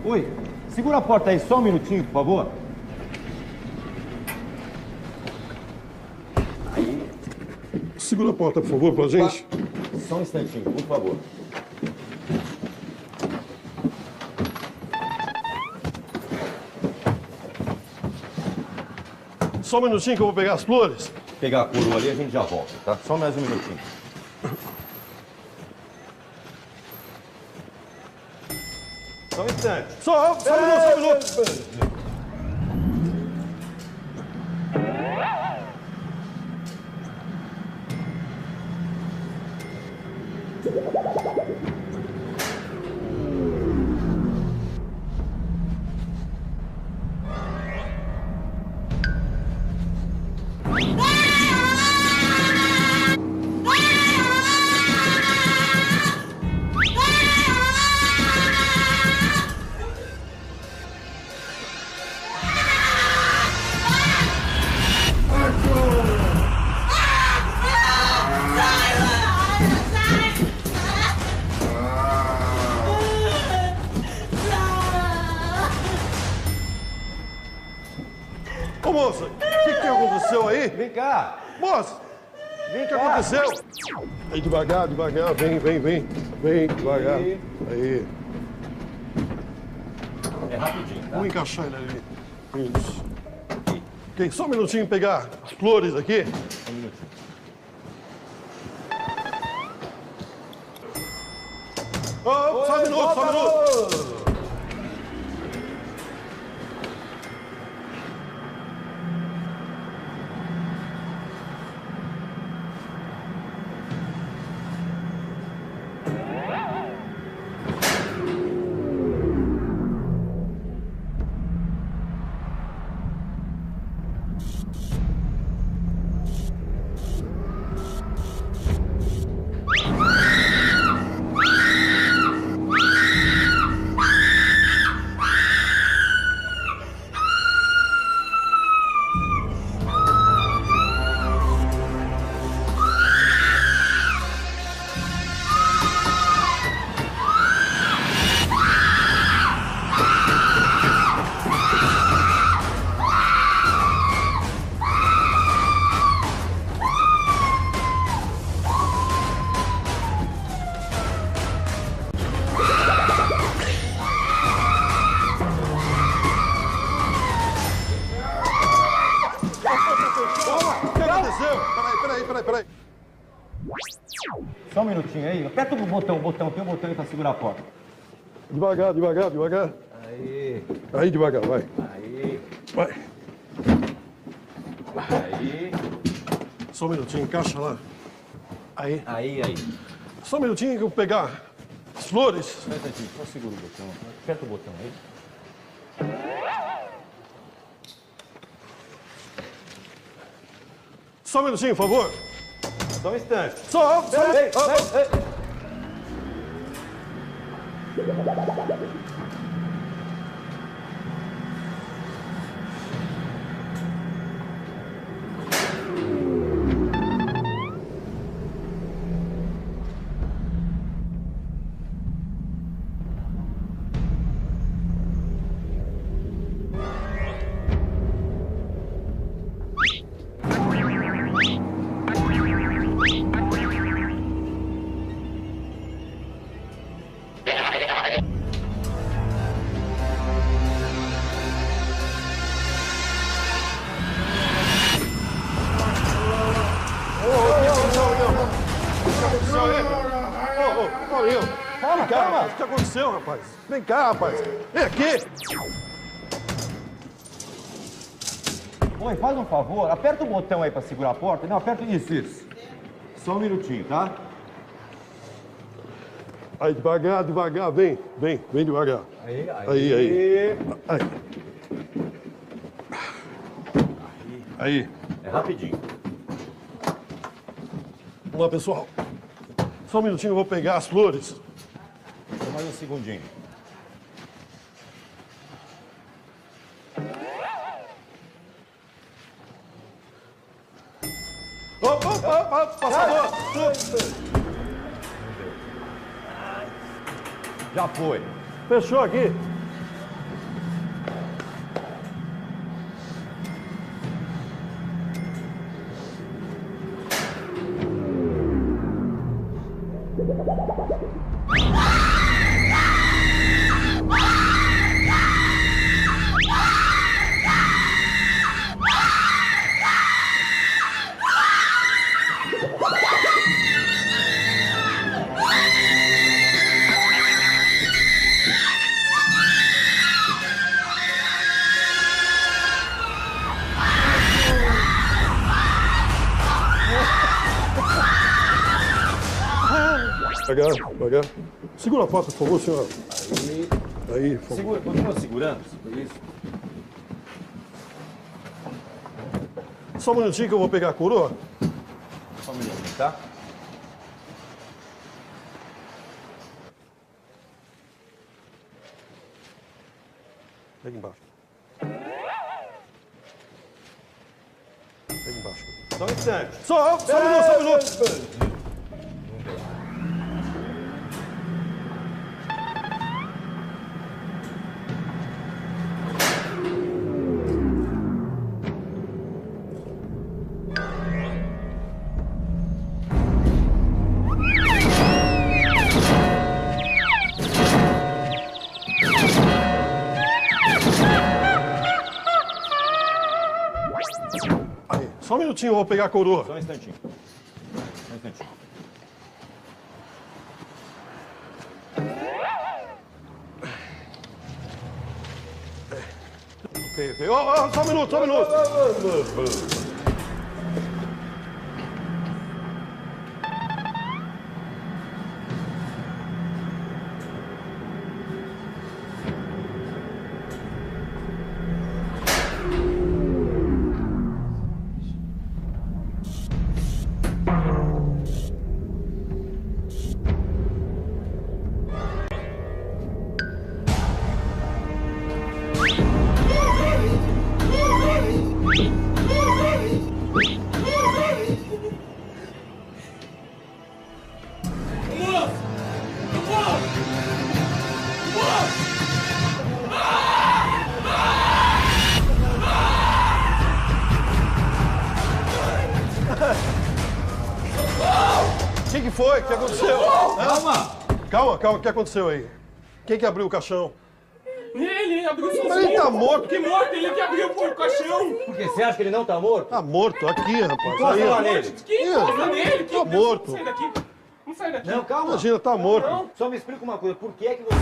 Oi, segura a porta aí só um minutinho, por favor. Aí. Segura a porta, por favor, pra gente. Só um instantinho, por favor. Só um minutinho que eu vou pegar as flores. Pegar a coroa ali, a gente já volta, tá? Só mais um minutinho. Só um instante. Só um minuto. Ô, moça, o que aconteceu aí? Vem cá. Moça, Vem o que cá. aconteceu? Aí, devagar, devagar. Vem, devagar. Aí. É rapidinho, tá? Vamos encaixar ele ali. Isso. Ok, só um minutinho pegar as flores aqui. Um minutinho. Oh, só um minuto, só um minuto. O que aconteceu? Peraí. Só um minutinho aí. Aperta o botão. Tem um botão aí pra segurar a porta. Devagar. Aí. Aí, devagar, vai. Aí. Vai. Aí. Só um minutinho, encaixa lá. Aí. Aí. Só um minutinho que eu vou pegar as flores. Só um instantinho. Só segura o botão. Aperta o botão aí. Só um minutinho, por favor. Só um instante. Só. Ei. Calma. O que aconteceu, rapaz? Vem cá, rapaz. Vem aqui. Oi, faz um favor. Aperta o botão aí pra segurar a porta. Não, aperta isso. Só um minutinho, tá? Aí, devagar. Vem devagar. Aí. É rapidinho. Vamos lá, pessoal. Só um minutinho, eu vou pegar as flores. Só mais um segundinho. Opa, passador! Já foi. Fechou aqui. Devagar, devagar. Segura a porta, por favor, senhora. Aí, por favor. Segura, continua segurando. Isso. Só um minutinho que eu vou pegar a coroa. Só um minutinho, tá? Pega embaixo. Pega embaixo. Só um instante. Só um minuto. Aí, só um minutinho, eu vou pegar a coroa. Só um instantinho. Só um instantinho. Ok. Só um minuto, só um minuto. O que foi? O que aconteceu? Calma, o que aconteceu aí? Quem que abriu o caixão? Ele abriu sozinho. Mas ele tá morto. Que morto? Ele que abriu o caixão. Por que você acha que ele não tá morto? Tá morto, aqui, rapaz. Encosta Aí, lá ó. nele. Quem encosta nele? Tá morto. Não sai daqui. Não sai daqui. Não, calma. Imagina, tá morto. Não. Só me explica uma coisa. Por que é que você...